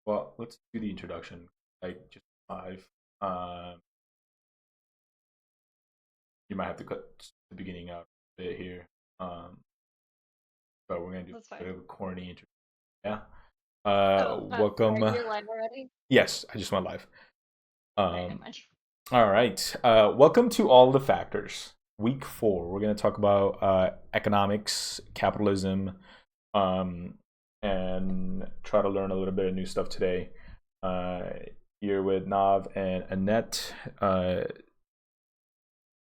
Well, let's do the introduction. Like just five. Um, you might have to cut the beginning out a bit here. Um, but we're gonna do That's a fine. bit of a corny introduction. Yeah. Sorry, Welcome. you're live already? Yes, I just went live. Alright, never Um, mind. all right. Welcome to all the factors. Week 4. We're gonna talk about economics, capitalism, um, and try to learn a little bit of new stuff today. Uh, here with Nav and Annette.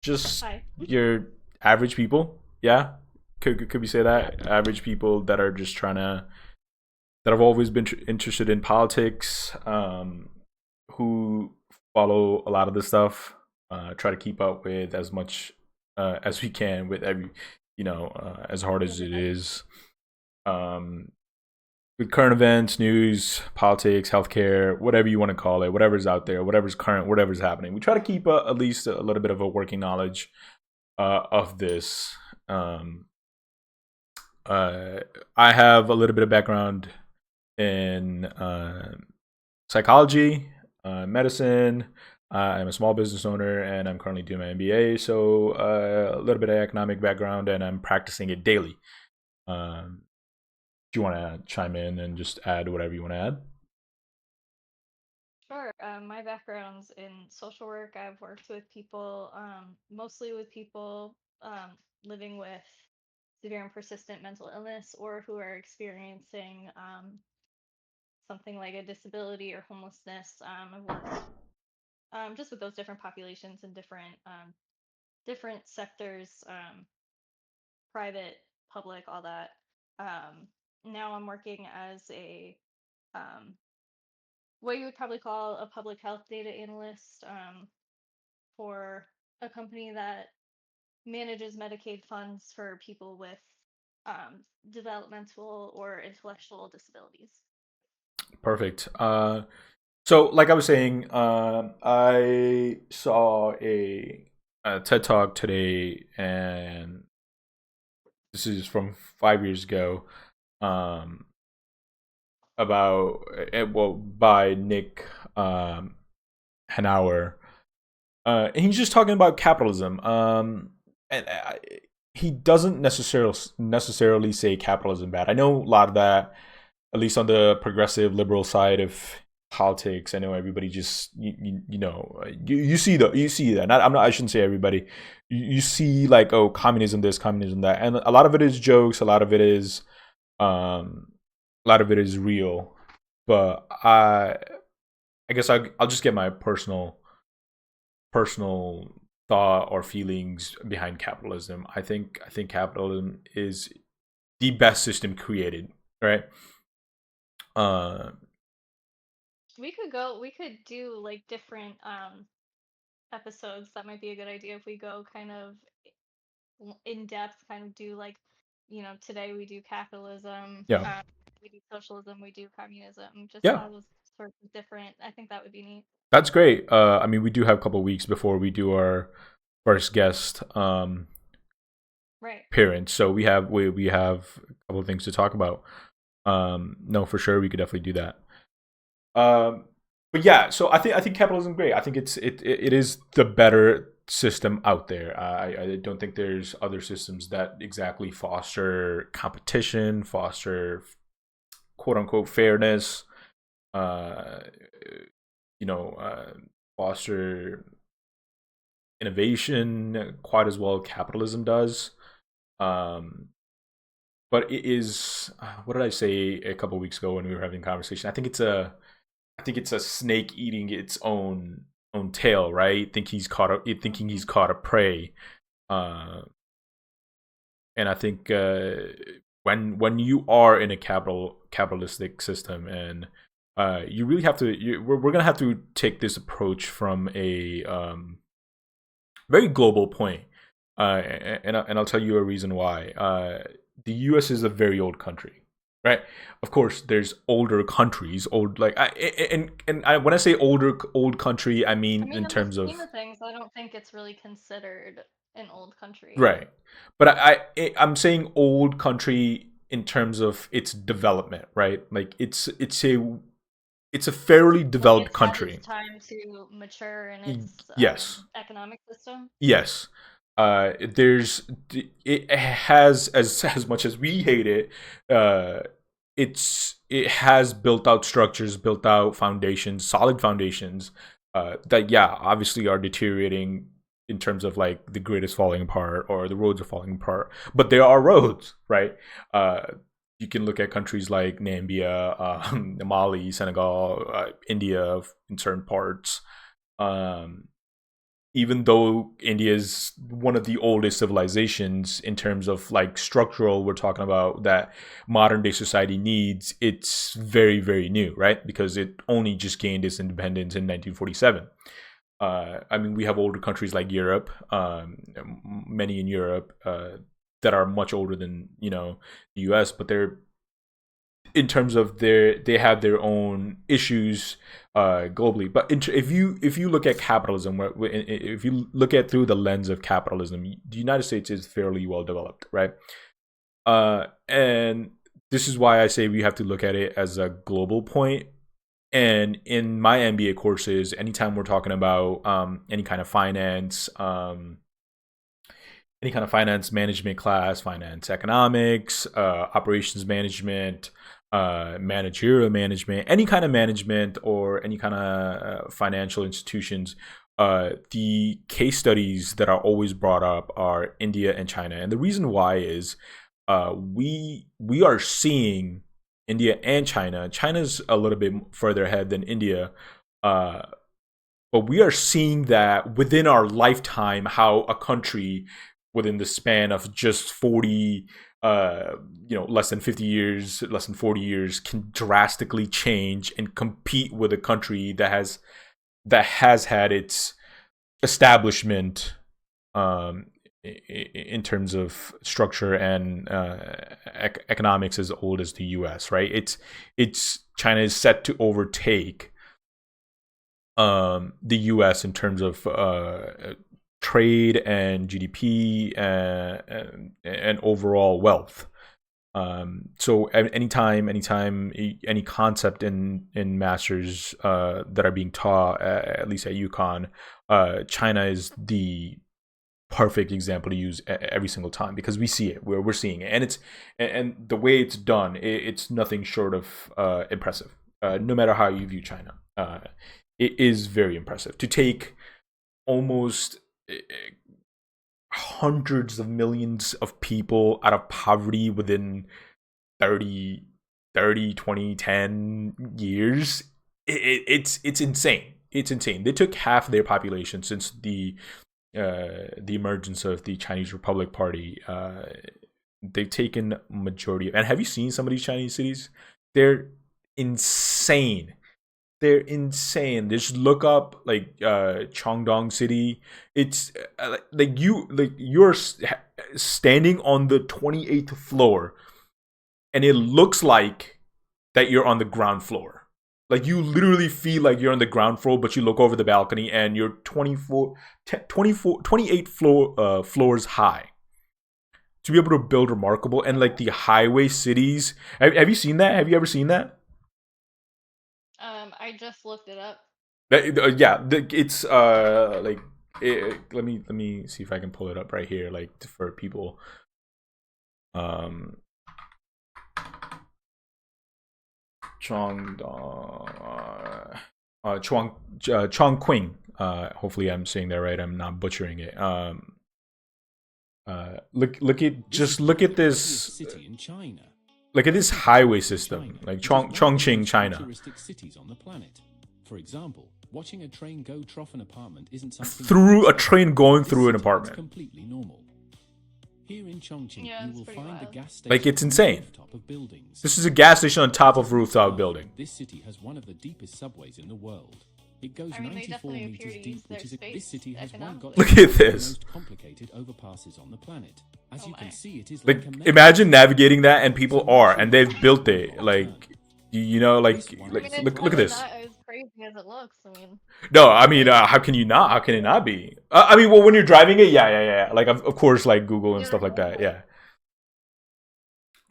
Just Hi. your average people. Yeah, could we say Yeah. that average people that are just trying to that have always been interested in politics, who follow a lot of this stuff, try to keep up with as much as we can with every, as hard as it Everybody. is. Um, with current events, news, politics, healthcare, whatever you want to call it, whatever's out there, whatever's current, whatever's happening. We try to keep at least a little bit of a working knowledge of this. Um, uh, I have a little bit of background in psychology, medicine. I'm a small business owner and I'm currently doing my MBA. So a little bit of economic background and I'm practicing it daily. If you want to chime in and just add whatever you want to add. Sure. My background's in social work. I've worked with people, mostly with people living with severe and persistent mental illness or who are experiencing something like a disability or homelessness. I've worked just with those different populations in different sectors, private, public, all that. Now I'm working as a um, what you would probably call a public health data analyst for a company that manages Medicaid funds for people with developmental or intellectual disabilities. Perfect. So, like I was saying, I saw a TED Talk today, and this is from 5 years ago. Um, about well by Nick Hanauer, and he's just talking about capitalism. And he doesn't necessarily say capitalism bad. I know a lot of that, at least on the progressive liberal side of politics. I know everybody just you see that. Not, I'm not. I shouldn't say everybody. You see like, oh, communism this, communism that, and a lot of it is jokes. Um, a lot of it is real. But I guess I'll just get my personal thought or feelings behind capitalism. I think capitalism is the best system created, right? Uh, We could do like different episodes. That might be a good idea if we go kind of in depth, kind of do like, today we do capitalism, yeah, we do socialism, we do communism, just yeah, all those sorts of different. I think that would be neat. that's great. I mean, we do have a couple of weeks before we do our first guest Right. appearance, so we have a couple of things to talk about. No, for sure, we could definitely do that. Um, but yeah, so I think capitalism is great. I think it is the better system out there. I don't think there's other systems that exactly foster competition, foster quote unquote fairness. Uh, you know, foster innovation quite as well capitalism does. Um, but it is what did I say a couple weeks ago when we were having a conversation? I think it's a snake eating its own tail, right? Thinking he's Hmm. caught a prey. Uh, and I think when you are in a capitalistic system, and you really have to, we're gonna have to take this approach from a very global point. And I'll tell you a reason why. The U.S. is a very old country, right? Of course, there's older countries, old like when I say old country, I I mean mean, in in the terms scheme of of things, I don't think it's really considered an old country. right. But I'm saying old country in terms of its development, right? Like it's it's a fairly Like developed it's had its country. time to mature in its Yes, economic system. yes. There's it has as much as we hate it. Uh, it has built out structures, built out foundations, solid foundations. That yeah, obviously are deteriorating in terms of like the grid is falling apart or the roads are falling apart. But there are roads, right? Uh, you can look at countries like Namibia, Mali, Senegal, India in certain parts. Um, Even though India is one of the oldest civilizations in terms of like structural, we're talking about that modern day society needs, it's very, very new, right? Because it only just gained its independence in 1947. I mean, we have older countries like Europe, many in Europe that are much older than, the US, but they're in terms of they have their own issues globally. But if you look at capitalism, if you look at through the lens of capitalism, the United States is fairly well developed, right? And this is why I say we have to look at it as a global point. And in my MBA courses, anytime we're talking about any kind of finance management class, finance economics, operations management, managerial management, any kind of management or any kind of financial institutions, the case studies that are always brought up are India and China. And the reason why is we are seeing India and China. China's a little bit further ahead than India. Uh, but we are seeing that within our lifetime, how a country within the span of just 40 less than 50 years, less than 40 years, can drastically change and compete with a country that has had its establishment in terms of structure and economics as old as the US, right? It's China is set to overtake the US in terms of trade and GDP and overall wealth. So anytime any concept in masters that are being taught, at least at UConn, China is the perfect example to use every single time because we see it, we're seeing it, and the way it's done, it's nothing short of impressive. No matter how you view China, it is very impressive to take almost hundreds of millions of people out of poverty within 30, 30, 20, 10 years. It's insane. It's insane. They took half their population since the emergence of the Chinese Republic Party. They've taken majority of. And have you seen some of these Chinese cities? They're insane. They're insane. Just look up like Chongdong City. It's you're standing on the 28th floor, and it looks like that you're on the ground floor. Like you literally feel like you're on the ground floor, but you look over the balcony and you're 28 floors high. To be able to build remarkable and like the highway cities. Have you seen that? Have you ever seen that? I just looked it up. Yeah, it's like let me see if I can pull it up right here, like for people. Um, Chongqing. Hopefully, I'm saying that right. I'm not butchering it. Look at this city in China. Look at this highway system, like Chongqing, China. Touristic cities on the planet. For example, watching a train go trough an apartment isn't something Through a train going through an apartment. Completely normal. Here in Chongqing, Yeah, you it's will pretty find a wild. gas station Like it's on the insane. rooftop of buildings. This is a gas station on top of rooftop building. This city has one of the deepest subways in the world. It goes I mean, they 94 definitely appear meters to deep, use their which is space this city has one got Look at this. most complicated overpasses on the planet. As Oh you can my. see, it is Like like a mega- imagine navigating that, and people are, and they've built it. Like like I mean, it's look at probably this. not as crazy as it looks. I mean, No, I mean, how can you not? How can it not be? I mean, well, when you're driving it, yeah. Like of course, like Google and yeah, stuff like that. Yeah.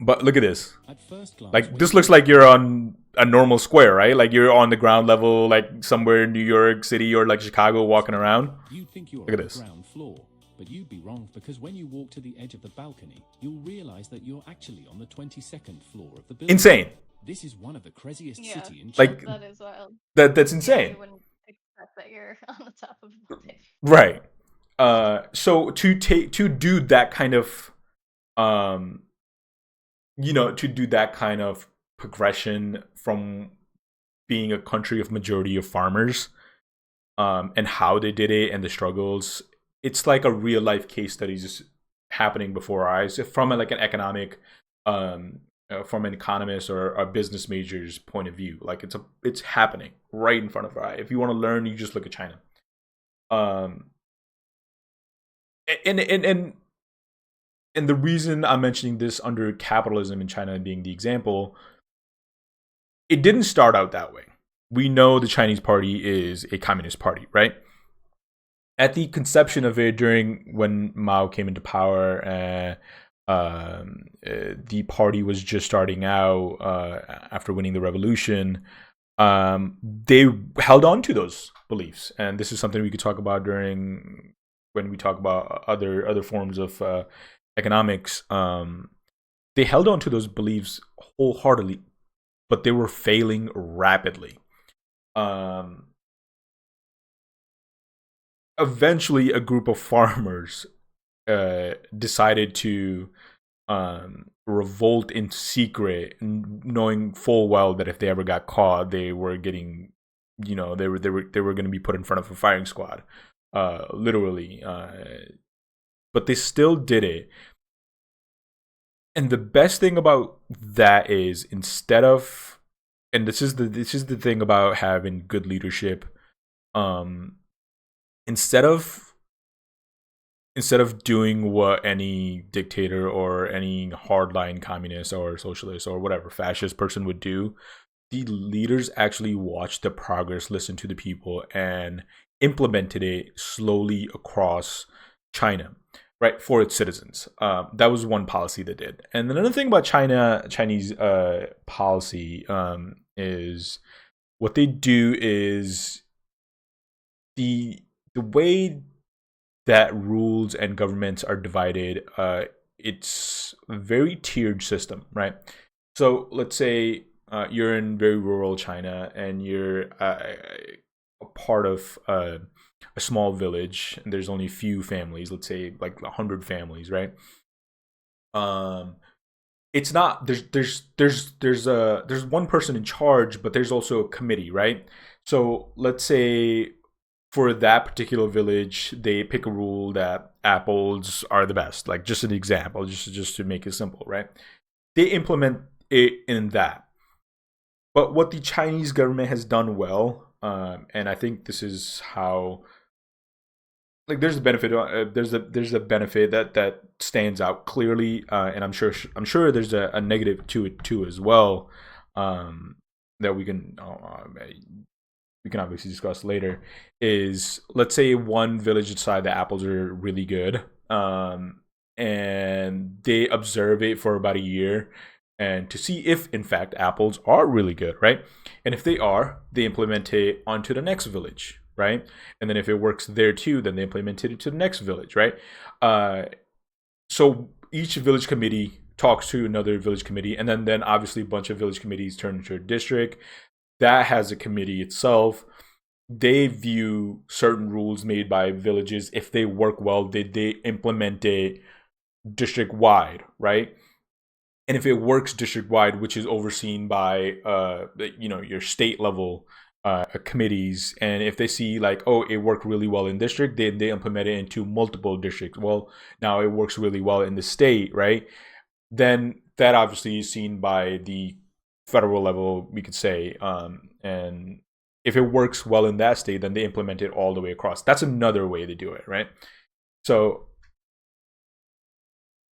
But look at this. At first glance, Like when this you looks like you're on a normal square, right? Like you're on the ground level, like somewhere in New York City or like Chicago, walking around. you'd think you're Look on at the this. ground floor, but you'd be wrong because when you walk to the edge of the balcony, you'll realize that you're actually on the 22nd floor of the building. Insane. This is one of the craziest Yeah, city in China. Like that is wild. that's Yeah, insane. you wouldn't expect that you're on the top of a building. Right. So to do that kind of um to do that kind of progression from being a country of majority of farmers, and how they did it and the struggles, it's like a real life case study just happening before our eyes from like an economic, from an economist or a business major's point of view. Like it's happening right in front of our eye. If you want to learn, you just look at China. um and and and and the reason I'm mentioning this under capitalism in China being the example, it didn't start out that way. We know the Chinese party is a communist party, right? At the conception of it during when Mao came into power, the party was just starting out after winning the revolution. They held on to those beliefs, and this is something we could talk about during when we talk about other forms of economics. They held on to those beliefs wholeheartedly, but they were failing rapidly. Um, Eventually, a group of farmers decided to revolt in secret, knowing full well that if they ever got caught, they were getting, they were going to be put in front of a firing squad, literally. But they still did it. And the best thing about that is and this is the thing about having good leadership. Um, instead of doing what any dictator or any hardline communist or socialist or whatever fascist person would do, the leaders actually watched the progress, listened to the people, and implemented it slowly across China, right, for its citizens. That was one policy they did. And another thing about Chinese policy, is what they do is the way that rules and governments are divided. It's a very tiered system, right? So let's say you're in very rural China and you're a part of a small village, and there's only a few families. Let's say like 100 families, right? Um, it's not there's one person in charge, but there's also a committee, right? So let's say for that particular village, they pick a rule that apples are the best. Like just an example, just to make it simple, right? They implement it in that. But what the Chinese government has done well, and I think this is how, like, there's a benefit. There's a benefit that stands out clearly, and I'm sure there's a negative to it too as well, that we can obviously discuss later. Is, let's say one village decide that apples are really good, and they observe it for about a year and to see if in fact apples are really good, right? And if they are, they implement it onto the next village, right? And then if it works there too, then they implement it to the next village, right? uh, so each village committee talks to another village committee, and then obviously a bunch of village committees turn into a district that has a committee itself. They view certain rules made by villages, if they work well, they implement it district wide, right? And if it works district wide, which is overseen by your state level committees, and if they see like, oh, it worked really well in district, they implement it into multiple districts. Well, now it works really well in the state, right? Then that obviously is seen by the federal level, we could say, and if it works well in that state, then they implement it all the way across. That's another way to do it, right? So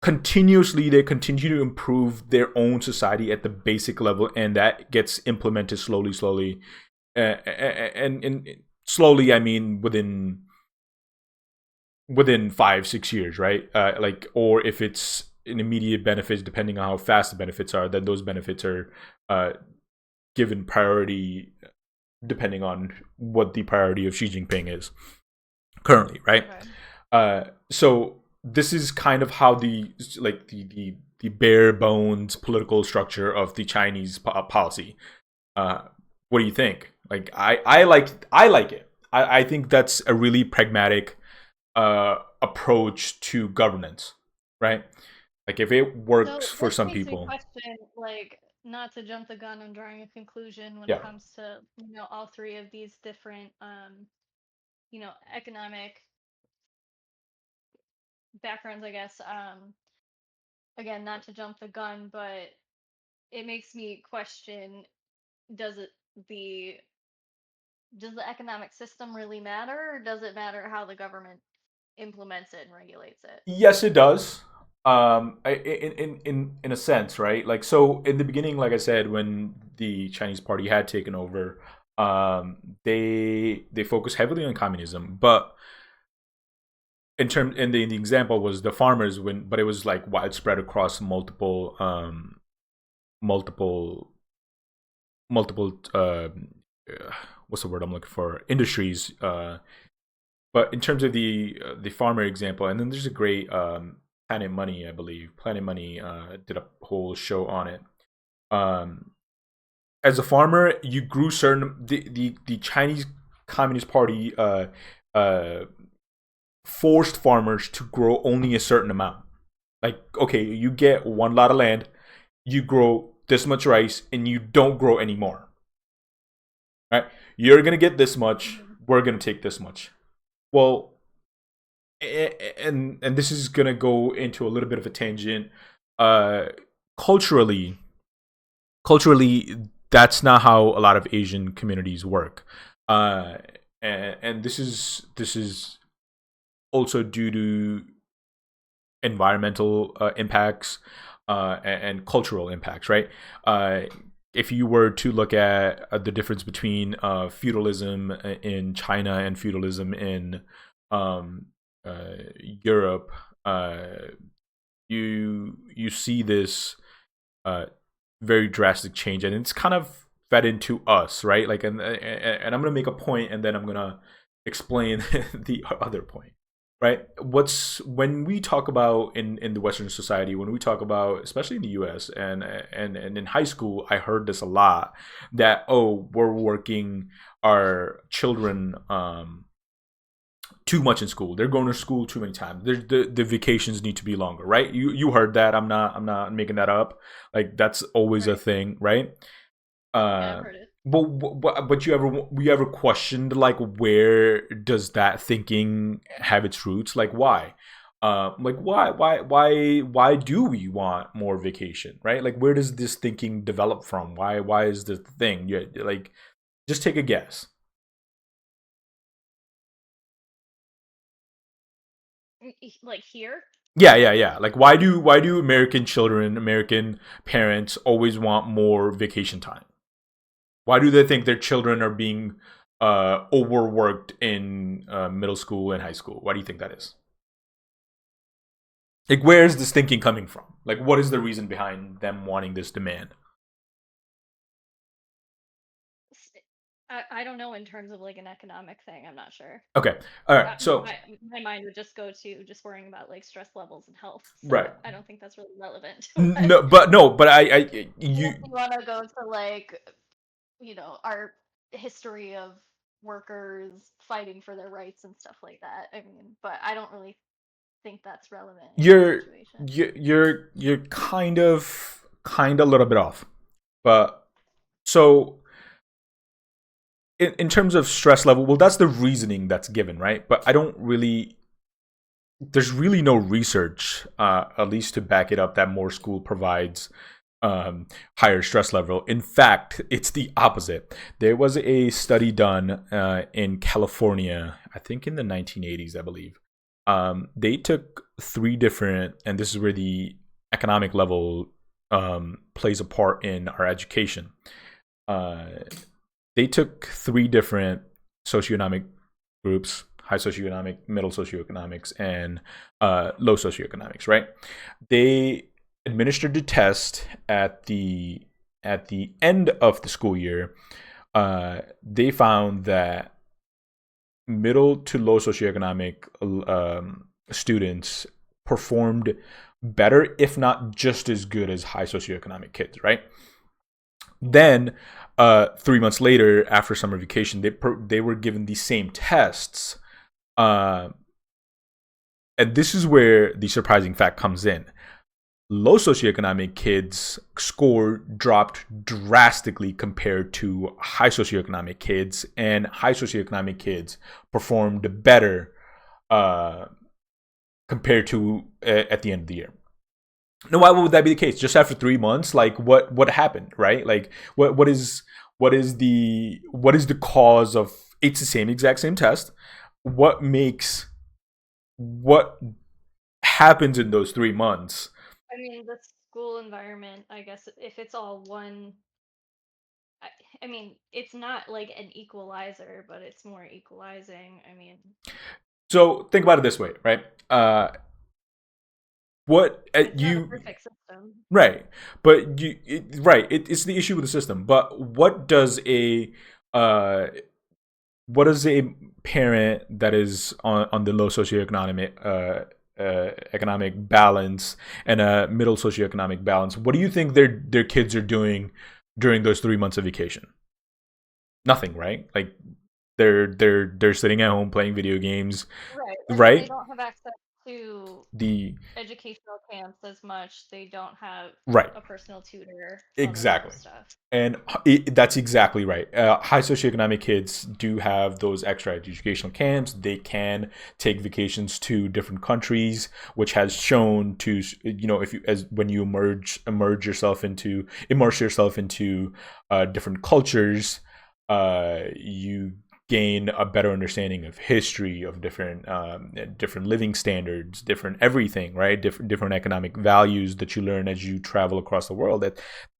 continuously they continue to improve their own society at the basic level, and that gets implemented slowly, and slowly I mean within 5-6 years, right? Like, or if it's an immediate benefits depending on how fast the benefits are, then those benefits are given priority depending on what the priority of Xi Jinping is currently, right? Okay. So this is kind of how the bare bones political structure of the Chinese policy. What do you think? Like I like it. I think that's a really pragmatic approach to governance, right? Like if it works So for this some makes me people, question, like, not to jump the gun on drawing a conclusion when it yeah, comes to, all three of these different, economic backgrounds, I guess. Again, not to jump the gun, but it makes me question, does it the does the economic system really matter, or does it matter how the government implements it and regulates it? yes, it does. In a sense, right? Like so, in the beginning, like I said, when the Chinese Party had taken over, they focused heavily on communism, but in the example was the farmers when, but it was like widespread across multiple multiple what's the word I'm looking for, industries. But in terms of the farmer example, and then there's a great Planet Money, I believe. Planet Money did a whole show on it. Um, as a farmer, you grew certain the Chinese Communist Party uh, forced farmers to grow only a certain amount. Like, okay, you get one lot of land, you grow this much rice, and you don't grow any more. Right? You're gonna get this much. Hmm. We're gonna take this much. Well, and this is gonna go into a little bit of a tangent. Uh, culturally, culturally, that's not how a lot of Asian communities work. Uh, and this is also due to environmental impacts and cultural impacts, right? Uh, if you were to look at the difference between feudalism in China and feudalism in um, Europe, you see this uh, very drastic change, and it's kind of fed into us, right? Like, and I'm gonna make a point, and then I'm gonna explain the other point, right? What's when we talk about in the Western society, when we talk about, especially in the U.S. and in high school, I heard this a lot that, oh, we're working our children too much in school. They're going to school too many times. The vacations need to be longer, right? You heard that. I'm not making that up. Like that's always a Right. thing, right? Yeah, I've Uh, heard it. but you ever questioned like where does that thinking have its roots? Like why? Like why do we want more vacation, right? Like where does this thinking develop from? Why is this the thing? Yeah, like just take a guess. Like here? Yeah. Like why do American children, American parents always want more vacation time? Why do they think their children are being overworked in middle school and high school? Why do you think that is? Like where is this thinking coming from? Like what is the reason behind them wanting this demand? I don't know in terms of like an economic thing. I'm not sure. Okay. All right. So My mind would just go to just worrying about like stress levels and health. right. So I don't think that's really relevant to what. No, but I Unless you you want to go to like, our history of workers fighting for their rights and stuff like that. I mean, but I don't really think that's relevant in this you're situation. you're kind of a little bit off. But so in terms of stress level, well, that's the reasoning that's given, right? But I don't really, there's really no research, at least to back it up, that more school provides higher stress level. In fact, it's the opposite. There was a study done in California, I think in the 1980s, I believe. They took three different, and this is where the economic level plays a part in our education. Uh, they took three different socioeconomic groups, high socioeconomic, middle socioeconomics, and low socioeconomics. Right? They administered the test at the end of the school year. They found that middle to low socioeconomic students performed better, if not just as good as high socioeconomic kids, right? Then, 3 months later, after summer vacation, they were given the same tests, uh, and this is where the surprising fact comes in. Low socioeconomic kids' score dropped drastically compared to high socioeconomic kids, and high socioeconomic kids performed better uh, compared to at the end of the year. Now, why would that be the case? Just after 3 months, like what happened, right? Like what is the cause of? It's the same exact same test. What makes what happens in those 3 months? I mean, the school environment, I guess, if it's all one, I, I mean, it's not like an equalizer, but it's more equalizing. I mean, So think about it this way, right? What it's not a you perfect system. right, but right, it's the issue with the system. But uh, what does a parent that is on the low socioeconomic economic balance and a middle socioeconomic balance? What do you think their kids are doing during those 3 months of vacation? Nothing, right? Like they're sitting at home playing video games, Right. And then they right? don't have access to The educational camps as much. They don't have right, a personal tutor, all that kind of exactly. stuff. And that's exactly right. High socioeconomic kids do have those extra educational camps. They can take vacations to different countries, which has shown to, if you as when you immerse yourself into different cultures, you gain a better understanding of history, of different living standards, different everything, right? Different economic values that you learn as you travel across the world.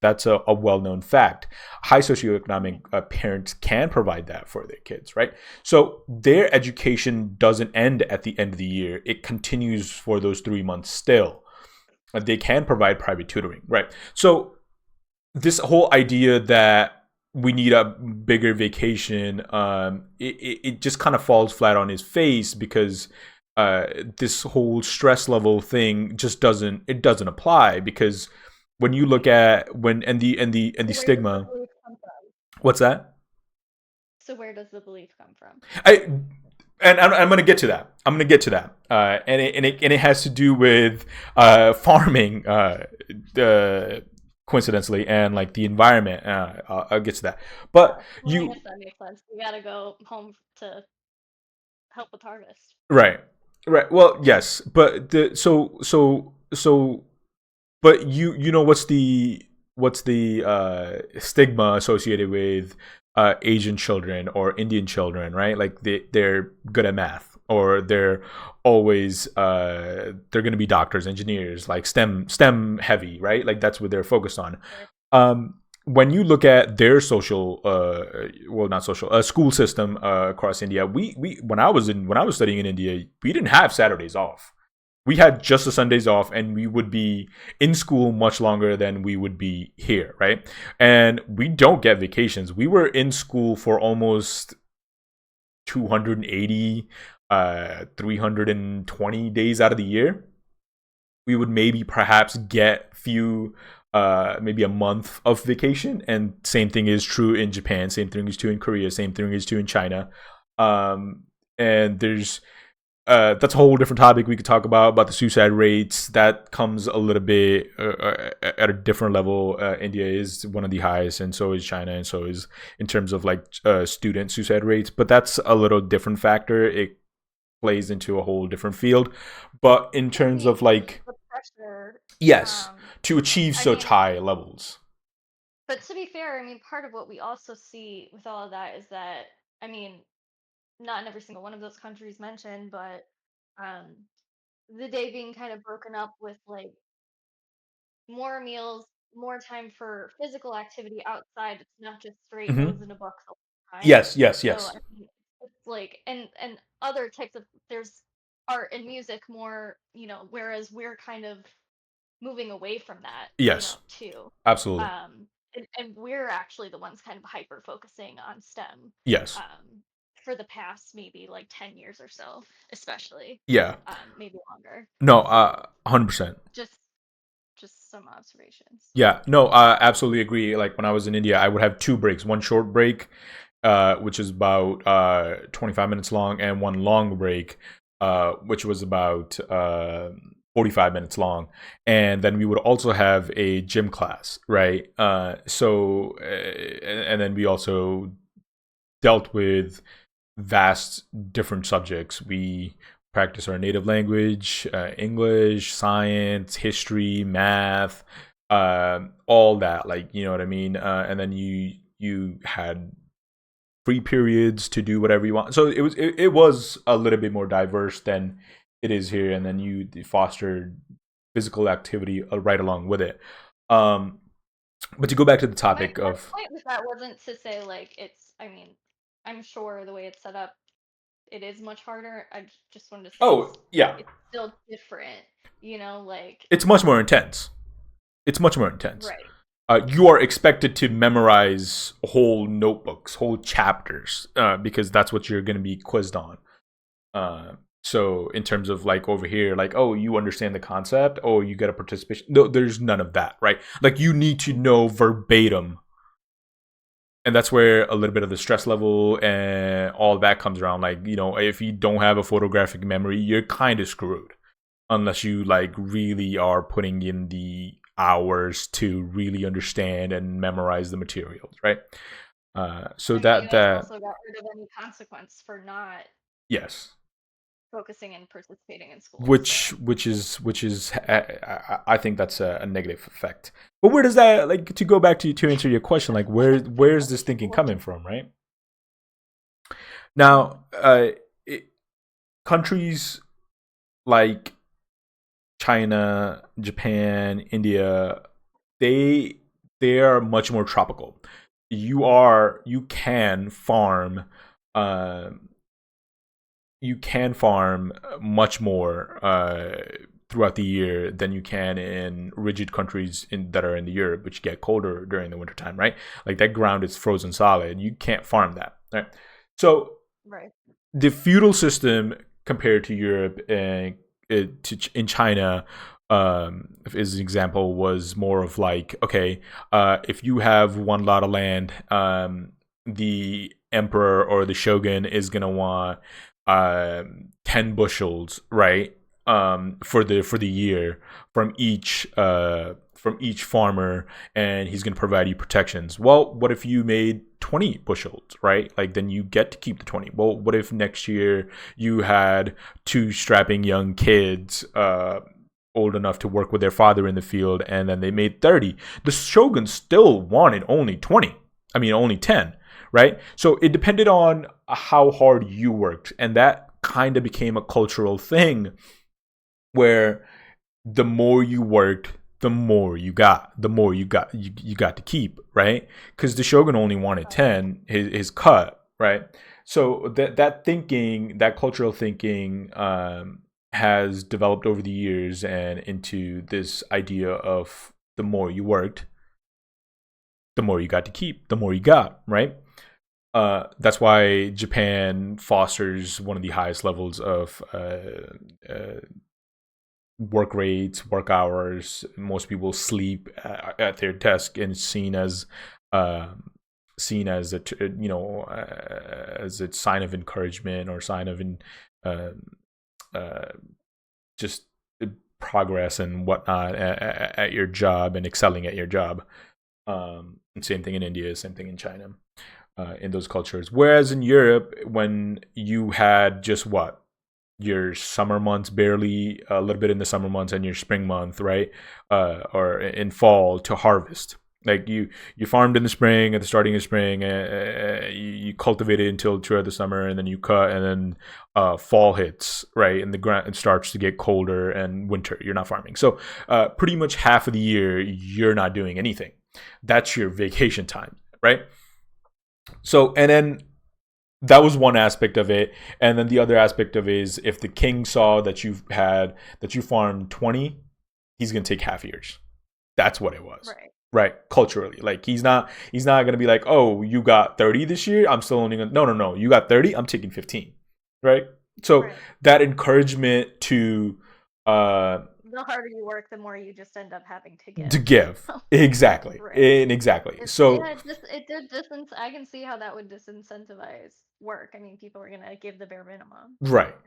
That's a well-known fact. High socioeconomic parents can provide that for their kids, right? So their education doesn't end at the end of the year. It continues for those 3 months still. They can provide private tutoring, right? So this whole idea that we need a bigger vacation, it just kind of falls flat on his face because this whole stress level thing just doesn't apply, because when you look at when and the So where does the stigma. belief come from? What's that? So where does the belief come from? I and I'm going to get to that. I'm going to get to that, and it has to do with farming, coincidentally, and like the environment. I'll get to that. But Well, I you guess that makes sense. You gotta go home to help with harvest. right, right. Well, yes, but but you know what's the stigma associated with Asian children or Indian children, right? Like they're good at math, or they're going to be doctors, engineers, like STEM heavy, right? Like that's what they're focused on. Sure. When you look at their social, well, not social, school system across India, we when I was studying in India, we didn't have Saturdays off. We had just the Sundays off, and we would be in school much longer than we would be here, right? And we don't get vacations. We were in school for almost 280, 320 days out of the year. We would maybe perhaps get few, maybe a month of vacation, and same thing is true in Japan, same thing is true in Korea, same thing is true in China. And there's that's a whole different topic we could talk about the suicide rates. That comes a little bit at a different level. India is one of the highest, and so is China, and so is in terms of like student suicide rates. But that's a little different factor. It plays into a whole different field. But in I terms mean, of like, the pressure. yes, Um, to achieve I such mean, high levels. but to be fair, I mean, part of what we also see with all of that is that, I mean, not in every single one of those countries mentioned, but um, the day being kind of broken up with like more meals, more time for physical activity outside. It's not just straight Hmm. nose in a book the whole time. Yes, yes, So yes. I mean, it's like and other types of there's art and music more, whereas we're kind of moving away from that, Yes, too. absolutely. And we're actually the ones kind of hyper focusing on STEM, Yes. um, for the past maybe like 10 years or so, especially, Yeah. maybe longer. No, So 100%. just some observations. Yeah, no, I absolutely agree. Like when I was in India, I would have two breaks, one short break, which is about 25 minutes long, and one long break, which was about 45 minutes long. And then we would also have a gym class, right? And then we also dealt with vast different subjects. We practice our native language, English, science, history, math, all that. Like, you know what I mean? And then you had free periods to do whatever you want. So it was a little bit more diverse than it is here. And then you fostered physical activity right along with it. But to go back to the My topic my of point with that wasn't to say like it's. I mean, I'm sure the way it's set up, it is much harder. I just wanted to say oh yeah, it's still different. Like it's much more intense. It's much more intense. right. You are expected to memorize whole notebooks, whole chapters, because that's what you're going to be quizzed on. So in terms of like over here, like, oh, you understand the concept, oh, you get a participation. No, there's none of that, right? Like you need to know verbatim. And that's where a little bit of the stress level and all that comes around. Like, if you don't have a photographic memory, you're kind of screwed unless you like really are putting in the hours to really understand and memorize the materials, right? So I mean, you that guys that also got rid of any consequence for not yes, focusing and participating in school. which So which is I think that's a negative effect. But where does that, like, to go back to answer your question, like where's this thinking coming from, right? Now, countries like China, Japan, India, they they are much more tropical. You can farm, uh, much more throughout the year than you can in rigid countries that are in the Europe, which get colder during the wintertime, right? Like that ground is frozen solid. You can't farm that, right? So right. the feudal system compared to Europe and in China, as an example, was more of like, okay, if you have one lot of land, the emperor or the shogun is gonna want 10 bushels, right? For the year from each farmer, and he's going to provide you protections. Well, what if you made 20 bushels, right? Like then you get to keep the 20. Well, what if next year you had two strapping young kids, old enough to work with their father in the field, and then they made 30? The shogun still wanted only 20. I mean, only 10, right? So it depended on how hard you worked, and that kind of became a cultural thing where the more you worked, you got to keep, right? Because the shogun only wanted 10, his cut, right? So that thinking, that cultural thinking, has developed over the years and into this idea of the more you worked, the more you got to keep, the more you got, right? That's why Japan fosters one of the highest levels of work rates, work hours. Most people sleep at their desk, and it's uh, seen as as a sign of encouragement or sign of uh, uh, just progress and whatnot at your job and excelling at your job. And same thing in India, same thing in China, in those cultures. Whereas in Europe, when you had just your summer months, barely a little bit in the summer months, and your spring month, right? Or in fall to harvest. Like you farmed in the spring, at the starting of spring, you cultivated until throughout the summer, and then you cut, and then fall hits, right? And the ground it starts to get colder, and winter, you're not farming. So pretty much half of the year, you're not doing anything. That's your vacation time, right? So, and then that was one aspect of it, and then the other aspect of it is if the king saw that you farmed 20, he's gonna take half yours. That's what it was. Right. Right, culturally, like he's not gonna be like, oh, you got 30 this year, I'm still only gonna, no, you got 30, I'm taking 15. Right, so Right. that encouragement to uh The harder you work, the more you just end up having to give. to give, exactly, Right. and exactly. So It did I can see how that would disincentivize work. I mean, people are gonna give the bare minimum. right.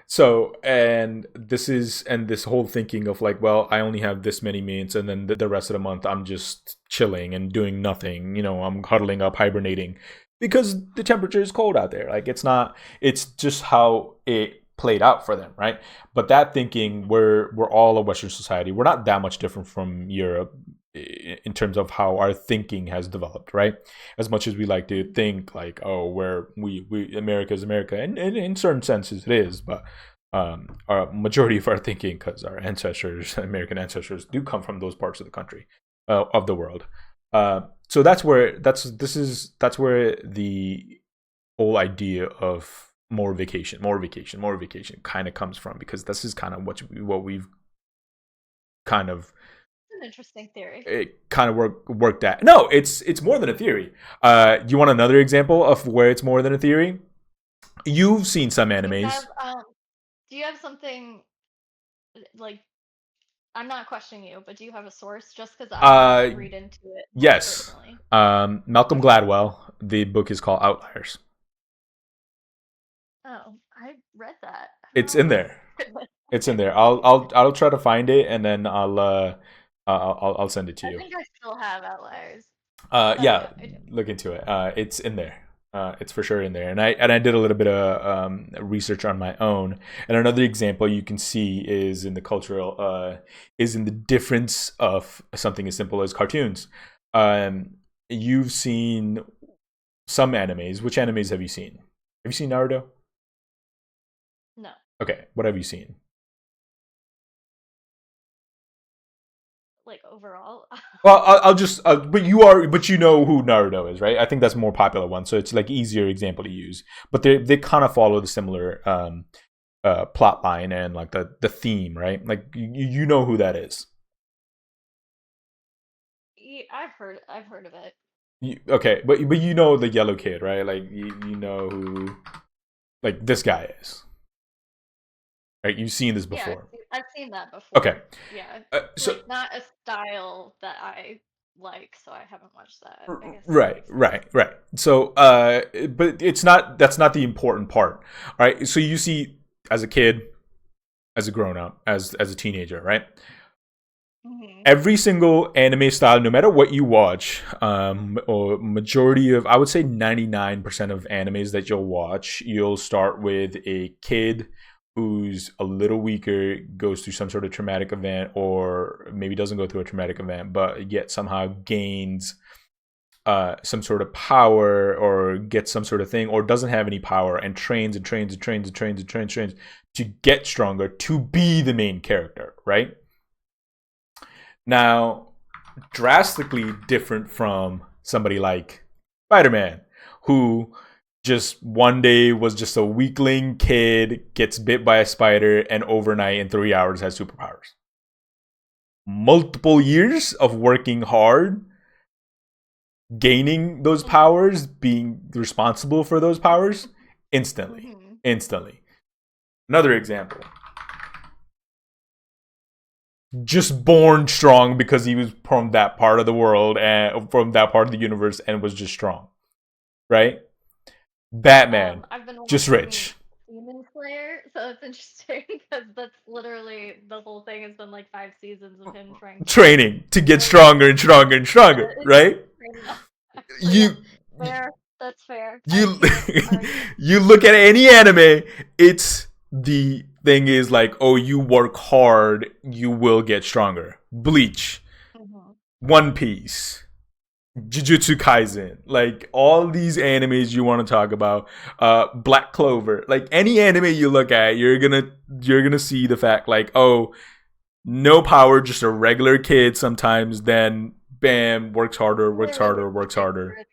So, and this whole thinking of like, well, I only have this many meals, and then the rest of the month I'm just chilling and doing nothing. I'm huddling up, hibernating, because the temperature is cold out there. Like it's not. It's just how it played out for them, right? But that thinking, we're all a Western society. We're not that much different from Europe in terms of how our thinking has developed, right? As much as we like to think like, oh, where we America is America, and in certain senses it is, but our majority of our thinking, because our ancestors, American ancestors, do come from those parts of the country, of the world. So that's where the whole idea of more vacation kind of comes from, because this is kind of what we've kind of An interesting theory. it kind of worked at. No, it's more than a theory. You want another example of where it's more than a theory? You've seen some animes. Do you have something like, I'm not questioning you, but do you have a source? Just because I want to read into it more Yes. personally. Malcolm Gladwell. The book is called Outliers. Oh, I read that. It's in there. It's in there. I'll try to find it, and then I'll send it to you. I think I still have Outliers. Yeah, look into it. It's in there. It's for sure in there, and I did a little bit of research on my own. And another example you can see is in the cultural is in the difference of something as simple as cartoons. You've seen some animes. Which animes have you seen? Have you seen Naruto? No. Okay, what have you seen? Like overall. Well, I'll just. But you know who Naruto is, right? I think that's a more popular one, so it's like easier example to use. But they kind of follow the similar plot line and like the theme, right? Like you know who that is. Yeah, I've heard of it. Okay, but you know the yellow kid, right? Like you know who like this guy is. Right, you've seen this before. Yeah, I've seen that before. Okay. Yeah. So like, not a style that I like, so I haven't watched that. I guess right. So but that's not the important part. All right. So you see, as a kid, as a grown up, as a teenager, right? Mm-hmm. Every single anime style, no matter what you watch, or majority of, I would say 99% of animes that you'll watch, you'll start with a kid who's a little weaker, goes through some sort of traumatic event, or maybe doesn't go through a traumatic event, but yet somehow gains some sort of power, or gets some sort of thing, or doesn't have any power, and trains to get stronger, to be the main character, right? Now, drastically different from somebody like Spider-Man, who just one day was just a weakling kid, gets bit by a spider, and overnight in 3 hours has superpowers. Multiple years of working hard, gaining those powers, being responsible for those powers, instantly. Another example. Just born strong because he was from that part of the world and from that part of the universe, and was just strong, right? Batman, I've been just rich. Demon Slayer, so it's interesting because that's literally the whole thing has been like 5 seasons of him training to get stronger and stronger and stronger, right? That's fair. You look at any anime, it's the thing is like, oh, you work hard, you will get stronger. Bleach, One Piece, Jujutsu Kaisen, like all these animes you want to talk about, Black Clover, like any anime you look at, you're gonna see the fact like, oh, no power, just a regular kid sometimes, then bam, works harder. The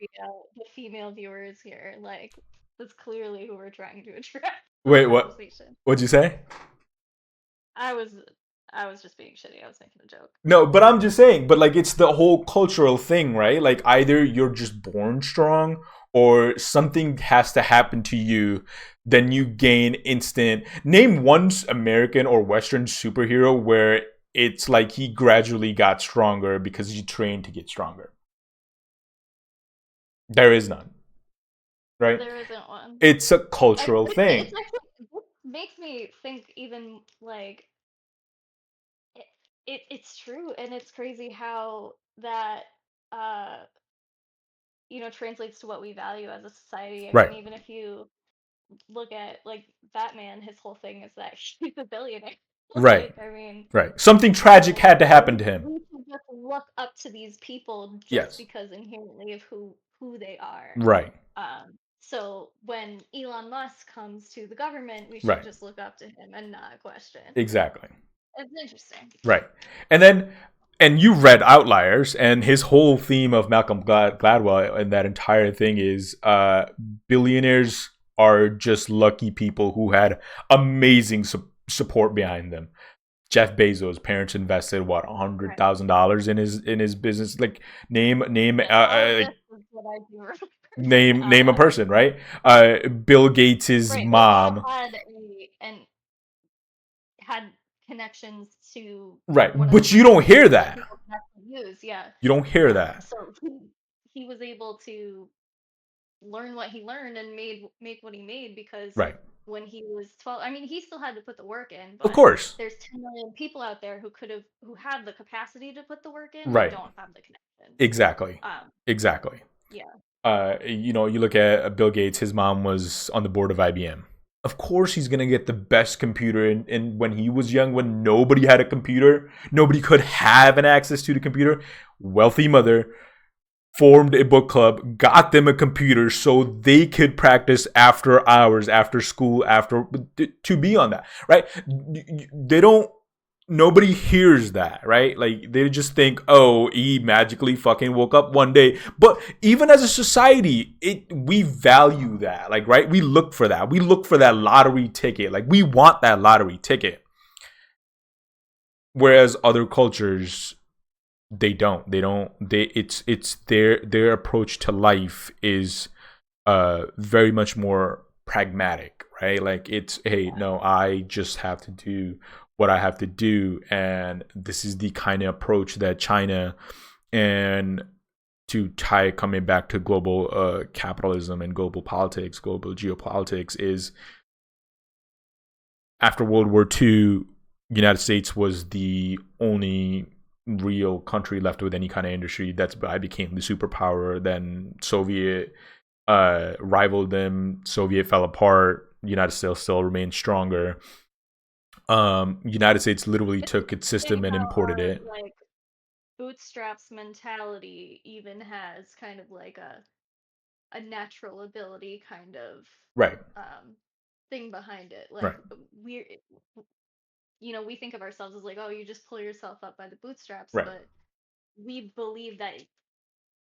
female viewers here, like, That's clearly who we're trying to attract in this Wait, what? conversation. What'd you say? I was I was just being shitty. I was making a joke. No, but I'm just saying, but like it's the whole cultural thing, right? Like either you're just born strong or something has to happen to you, then you gain instant. Name one American or Western superhero where it's like he gradually got stronger because he trained to get stronger. There is none, right? There isn't one. It's a And cultural it's thing. actually this makes me think even like it, it's true, and it's crazy how that uh translates to what we value as a society. I mean, Right, even if you look at like Batman, his whole thing is that he's a billionaire. right, Like, I mean, right. Something tragic so had to happen we to him. we can just look up to these people just Yes. because inherently of who they are. Right, So when Elon Musk comes to the government, we should right. just look up to him and not question. Exactly. It's interesting. Right. And then, and you read Outliers, and his whole theme of Malcolm Gladwell and that entire thing is billionaires are just lucky people who had amazing support behind them. Jeff Bezos' parents invested what Right. $100,000 in his business. Like All of this is what I do remember from the name a Outlier. person, right? Bill Gates's Right. They all mom, had a and had connections to right? one of the But you first don't hear computers that that. people could actually use. Yeah. You don't hear that, So he was able to learn what he learned and make what he made because right? when he was 12, I mean, he still had to put the work in, Of but course, there's 10 million people out there who have the capacity to put the work in and right? don't have the connection. Exactly. Um, Exactly. yeah. You look at Bill Gates, his mom was on the board of IBM. Of course, he's going to get the best computer. And when he was young, when nobody had a computer, nobody could have an access to the computer, wealthy mother formed a book club, got them a computer so they could practice after hours, after school, after to be on that, right? They don't nobody hears that, right? Like they just think, oh, he magically fucking woke up one day. But even as a society, we value that, like, right? We look for that. We look for that lottery ticket. Like we want that lottery ticket. Whereas other cultures, they don't. They don't. They it's their approach to life is very much more pragmatic, right? Like it's, hey, no, I just have to do what I have to do, and this is the kind of approach that China, and to tie coming back to global capitalism and global politics, global geopolitics, is after World War II, United States was the only real country left with any kind of industry. That's why I became the superpower. Then Soviet rivaled them. Soviet fell apart. United States still remained stronger. United States literally It's took its interesting system and how imported our it. like bootstraps mentality even has kind of like a natural ability kind of Right, um thing behind it. right, Like we're we think of ourselves as like, oh, you just pull yourself up by the bootstraps, right, but we believe that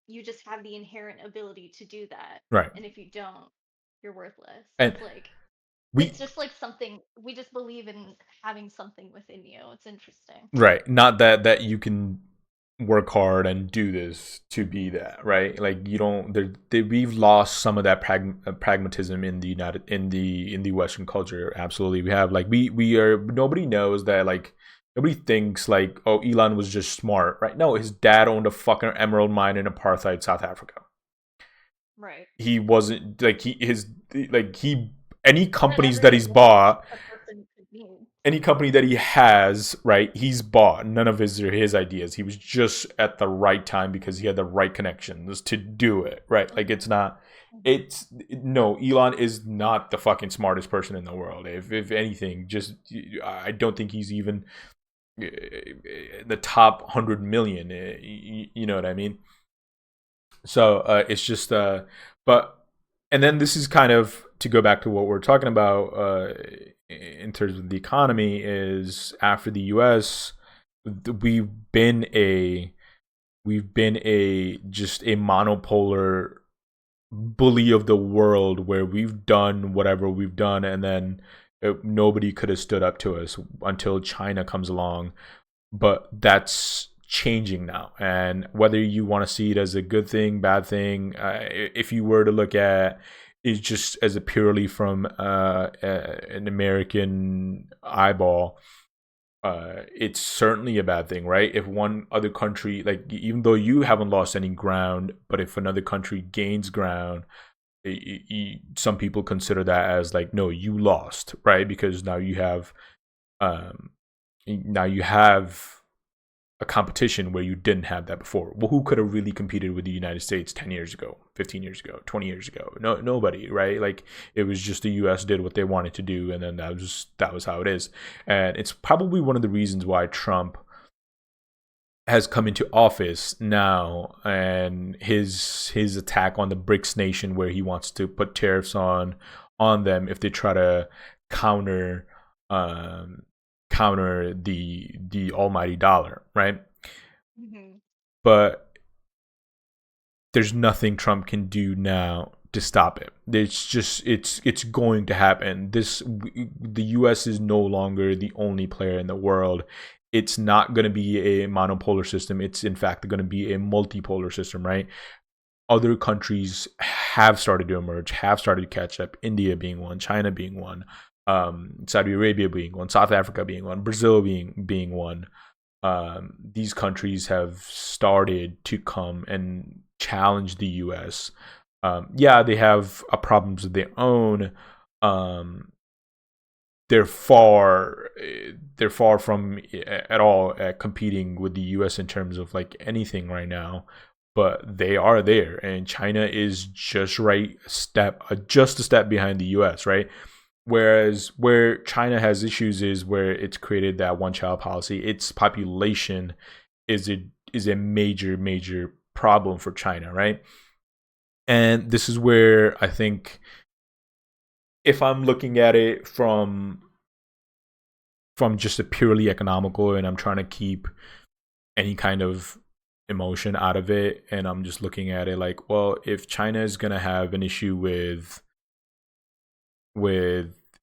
you just have the inherent ability to do that. right. And if you don't, you're worthless. And It's like we it's just like something we just believe in having something within you. It's interesting. right, not that you can work hard and do this to be that, right? Like you don't. We've lost some of that pragmatism in the Western culture. Absolutely, we have. Like we are. Nobody knows that. Like nobody thinks like, oh, Elon was just smart, right? No, his dad owned a fucking emerald mine in apartheid South Africa. Right. He wasn't like he any He had companies that he's everything that bought, a person could need. any company that he has, right, he's bought. None of his are his ideas. He was just at the right time because he had the right connections to do it, right? Like it's not, Mhm. it's no, Elon is not the fucking smartest person in the world. If anything, just I don't think he's even the top 100 million. You know what I mean? So it's just, but, and then this is kind of to go back to what we're talking about in terms of the economy is after the U.S. we've been a just a monopolar bully of the world where we've done whatever we've done, and then nobody could have stood up to us until China comes along. But that's changing now, and whether you want to see it as a good thing, bad thing, if you were to look at it just as a purely from an American eyeball, it's certainly a bad thing, right? If one other country, like even though you haven't lost any ground, but if another country gains ground, some people consider that as like, no, you lost, right? Because um, now you have a competition where you didn't have that before. Well, who could have really competed with the United States 10 years ago, 15 years ago, 20 years ago? No, nobody, right? Like it was just the US did what they wanted to do, and then that was how it is. And it's probably one of the reasons why Trump has come into office now, and his attack on the BRICS nation, where he wants to put tariffs on them if they try to counter um counter the almighty dollar, right? Hmm. But there's nothing Trump can do now to stop it. It's going to happen. The US is no longer the only player in the world. It's not going to be a monopolar system. It's in fact going to be a multipolar system, right? Other countries have started to emerge, have started to catch up. India being one, China being one, Saudi Arabia being one, South Africa being one, Brazil being one. These countries have started to come and challenge the U.S. Yeah, they have problems of their own. Um, they're far from at all competing with the U.S. in terms of like anything right now, but they are there, and China is just a step behind the U.S., right? Whereas where China has issues is where it's created that one child policy. Its population is a major problem for China, right? And this is where I think, if I'm looking at it from just a purely economical, and I'm trying to keep any kind of emotion out of it, and I'm just looking at it like, well, if China is going to have an issue with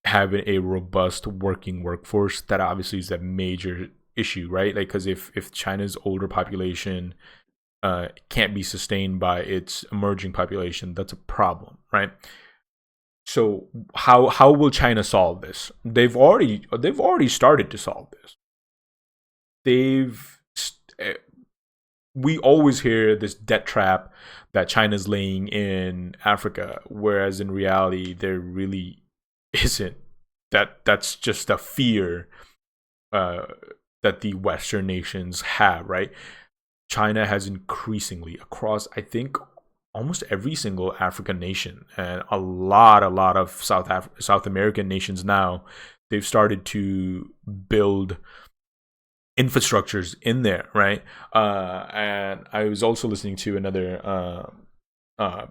having a robust working workforce, that obviously is a major issue, right? Like, because if China's older population can't be sustained by its emerging population, that's a problem, right? So how will China solve this? They've already started to solve this. They've we always hear this debt trap that China's laying in Africa, whereas in reality there really isn't. That's just a fear uh, that the Western nations have, right? China has increasingly across, I think, almost every single African nation, and a lot of South American nations now. They've started to build infrastructures in there, right? And I was also listening to another uh,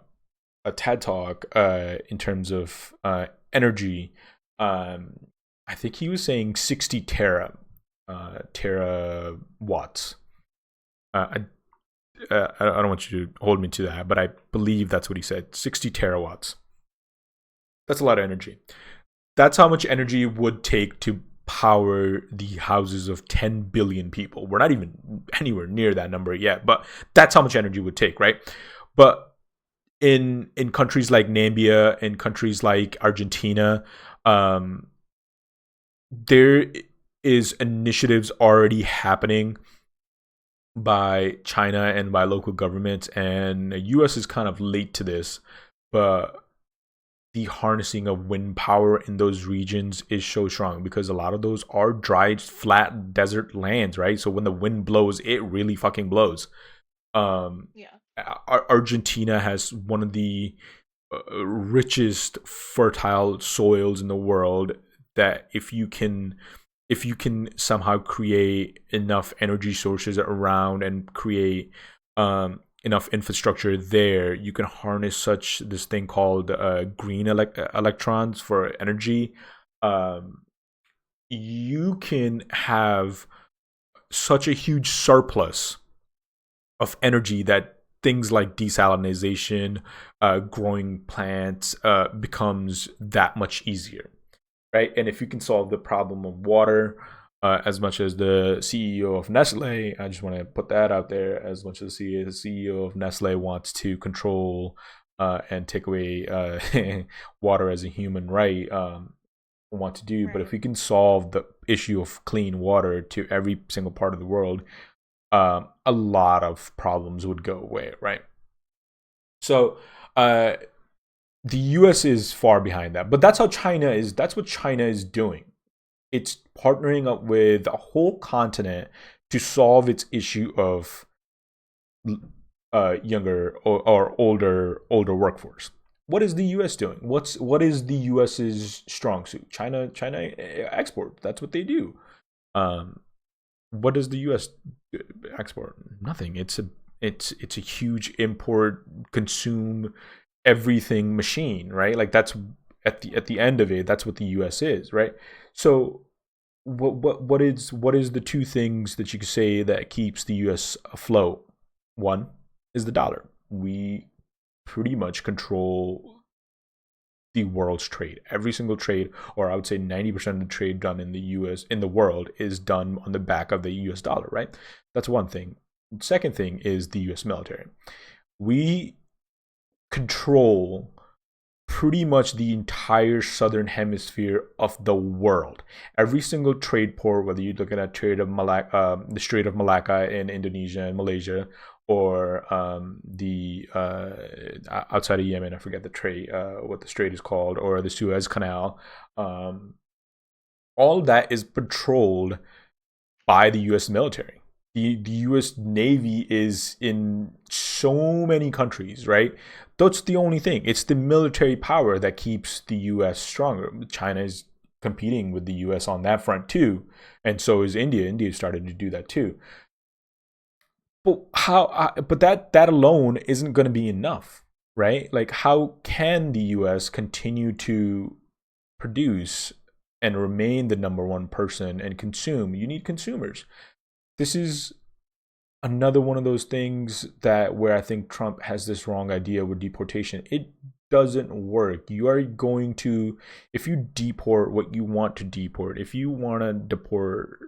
a TED talk in terms of energy. Um, I think he was saying 60 terawatts. I don't want you to hold me to that, but I believe that's what he said. 60 terawatts. That's a lot of energy. That's how much energy it would take to power the houses of 10 billion people. We're not even anywhere near that number yet, but that's how much energy it would take, right? But in countries like Namibia, in countries like Argentina, um, there is initiatives already happening by China and by local governments, and the US is kind of late to this, but the harnessing of wind power in those regions is so strong because a lot of those are dry, flat desert lands, right? So when the wind blows, it really fucking blows. Um, Yeah. Argentina has one of the richest fertile soils in the world, that if you can somehow create enough energy sources around and create enough infrastructure there, you can harness such this thing called green electrons for energy. Um, you can have such a huge surplus of energy that things like desalination, growing plants becomes that much easier, right? And if you can solve the problem of water, as much as the CEO of Nestle, I just want to put that out there, as much as the CEO of Nestle wants to control and take away water as a human right, want to do. But if Right. we can solve the issue of clean water to every single part of the world, a lot of problems would go away, right? So the US is far behind that, but that's how China is. That's what China is doing. It's partnering up with a whole continent to solve its issue of younger or older workforce. What is the U.S. doing? What is the U.S.'s strong suit? China export. That's what they do. Um, what does the U.S. export? Nothing. It's a huge import, consume everything machine, right? Like that's at the end of it, that's what the U.S. is, right? So what is the two things that you could say that keeps the U.S. afloat? One is the dollar. We pretty much control the world's trade. Every single trade, or I would say 90% of the trade done in the US, in the world, is done on the back of the US dollar, right? That's one thing. Second thing is the US military. We control pretty much the entire southern hemisphere of the world. Every single trade port, whether you're looking at the Strait of Malacca in Indonesia and Malaysia, or the outside of Yemen, I forget the trade, what the strait is called, or the Suez Canal. All that is patrolled by the U.S. military. The U.S. Navy is in so many countries, right? That's the only thing. It's the military power that keeps the U.S. stronger. China is competing with the U.S. on that front too, and so is India. India started to do that too. But But that alone isn't going to be enough, right? Like, how can the U.S. continue to produce and remain the number one person and consume? You need consumers. This is another one of those things that where I think Trump has this wrong idea with deportation. It doesn't work. You are going to, if you deport what you want to deport, if you want to deport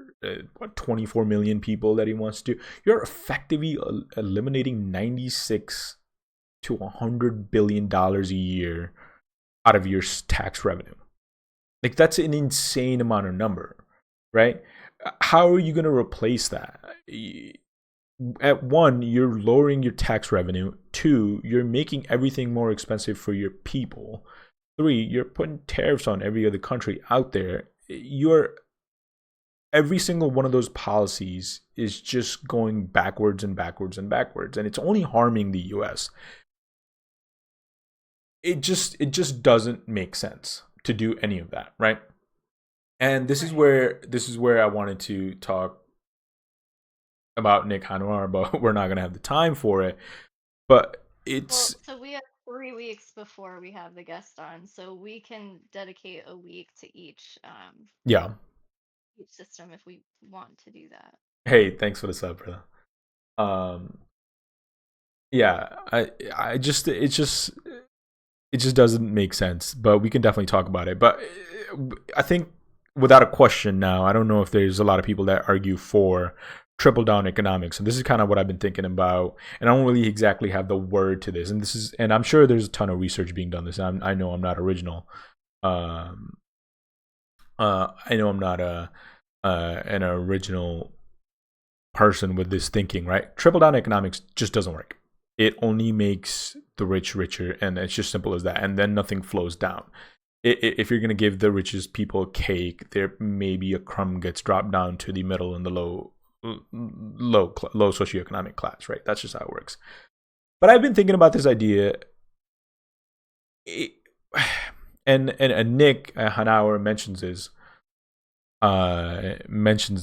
24 million people that he wants to, you're effectively eliminating 96 to 100 billion dollars a year out of your tax revenue. Like, that's an insane amount of number, right? How are you going to replace that? At one, you're lowering your tax revenue. Two, you're making everything more expensive for your people. Three, you're putting tariffs on every other country out there. Every single one of those policies is just going backwards and backwards and backwards, and it's only harming the US. It just doesn't make sense to do any of that, right? And this is where I wanted to talk about Nick Hanwar, but we're not gonna have the time for it. But Well, it's so we have 3 weeks before we have the guest on, so we can dedicate a week to yeah. each system if we want to do that. Hey, thanks for the sub, brother. Um, yeah, it just doesn't make sense, but we can definitely talk about it. But I think without a question now, I don't know if there's a lot of people that argue for triple down economics, and this is kind of what I've been thinking about. And I don't really exactly have the word to this, and I'm sure there's a ton of research being done. I know I'm not original. Um, I know I'm not an original person with this thinking, right? Triple down economics just doesn't work. It only makes the rich richer, and it's just simple as that. And then nothing flows down. If you're going to give the richest people a cake, there maybe a crumb gets dropped down to the middle and the low socioeconomic class, right? That's just how it works. But I've been thinking about this idea, and Nick Hanauer mentions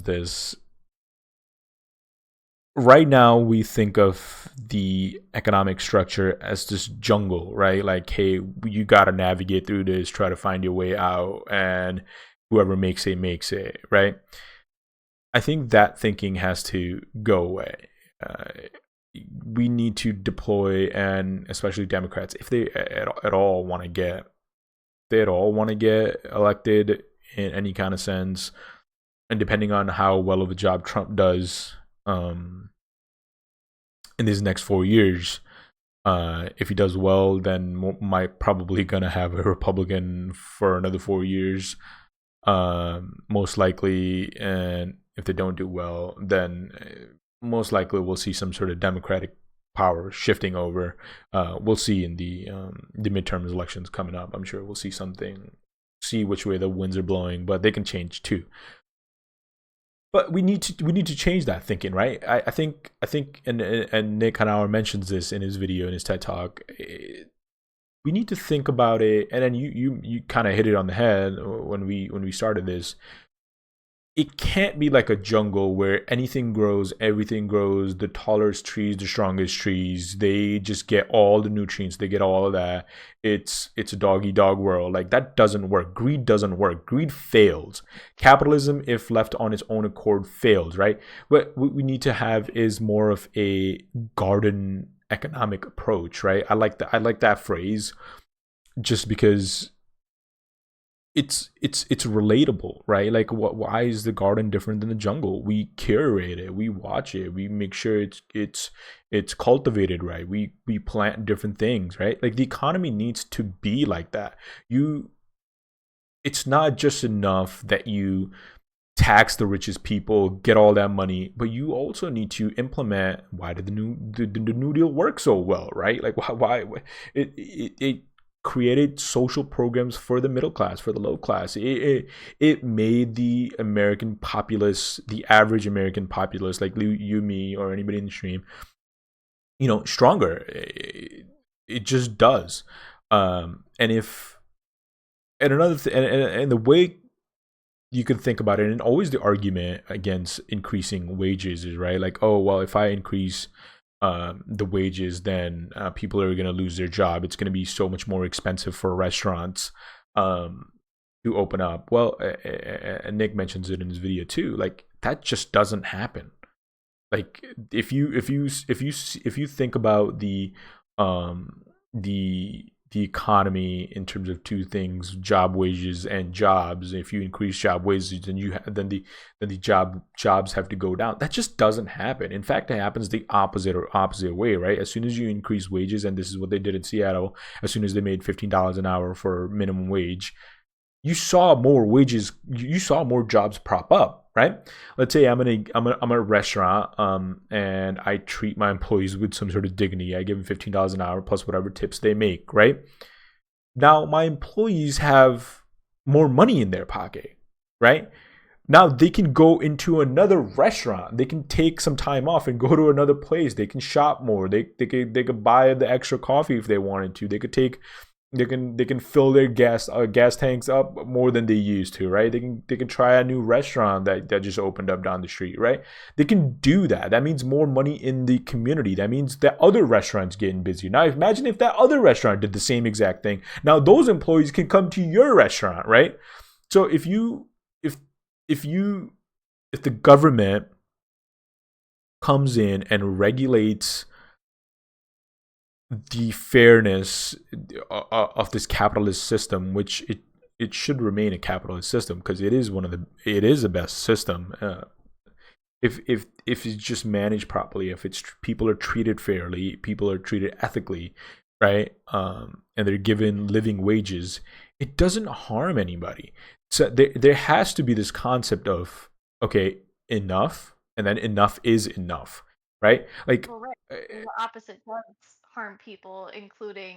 this. Right now we think of the economic structure as this jungle, right? Like, hey, you got to navigate through this, try to find your way out, and whoever makes it, right? I think that thinking has to go away. we need to deploy, and especially Democrats, if they at all want to get, elected in any kind of sense, and depending on how well of a job Trump does in these next 4 years, if he does well, then might probably gonna have a Republican for another 4 years, most likely. And if they don't do well, then most likely we'll see some sort of Democratic power shifting over. We'll see in the midterm elections coming up. I'm sure we'll see something, see which way the winds are blowing, but they can change too. But we need to change that thinking, right? I think, and Nick Hanauer mentions this in his video, in his TED talk. We need to think about it, and then you kind of hit it on the head when we started this. It can't be like a jungle where anything grows, everything grows. The tallest trees, the strongest trees, they just get all the nutrients. They get all of that. It's a dog eat dog world. Like, that doesn't work. Greed doesn't work. Greed fails. Capitalism, if left on its own accord, fails. Right. What we need to have is more of a garden economic approach. Right. I like that phrase, just because it's relatable, right? Like, why is the garden different than the jungle? We curate it, we watch it, we make sure it's cultivated right, we plant different things, right? Like, the economy needs to be like that. It's not just enough that you tax the richest people, get all that money, but you also need to implement. Why did the New Deal work so well, right? Like, why it created social programs for the middle class, for the low class. It made the American populace, the average American populace, like you, me, or anybody in the stream, stronger. It just does. And if, and another thing, and the way you can think about it, and always the argument against increasing wages is, right, like, oh well, if I increase the wages, then people are going to lose their job. It's going to be so much more expensive for restaurants to open up. Well, and Nick mentions it in his video too. Like, that just doesn't happen. Like, if you think about the economy in terms of two things: job wages and jobs. If you increase job wages, then the jobs have to go down. That just doesn't happen. In fact, it happens the opposite way, right? As soon as you increase wages, and this is what they did in Seattle, as soon as they made $15 an hour for minimum wage, you saw more wages, you saw more jobs prop up, right? Let's say I'm a restaurant, and I treat my employees with some sort of dignity. I give them $15 an hour plus whatever tips they make, right? Now my employees have more money in their pocket, right? Now they can go into another restaurant. They can take some time off and go to another place. They can shop more. They could buy the extra coffee if they wanted to. They can fill their gas tanks up more than they used to, right? They can try a new restaurant that just opened up down the street, right? They can do that. That means more money in the community. That means that other restaurants getting busier. Now imagine if that other restaurant did the same exact thing. Now those employees can come to your restaurant, right? So if the government comes in and regulates the fairness of this capitalist system, which it should remain a capitalist system, because it is the best system. If it's just managed properly, if it's people are treated fairly, people are treated ethically, right, and they're given living wages, it doesn't harm anybody. So there has to be this concept of, okay, enough, and then enough is enough, right? Like, Well, right. The opposite does harm people, including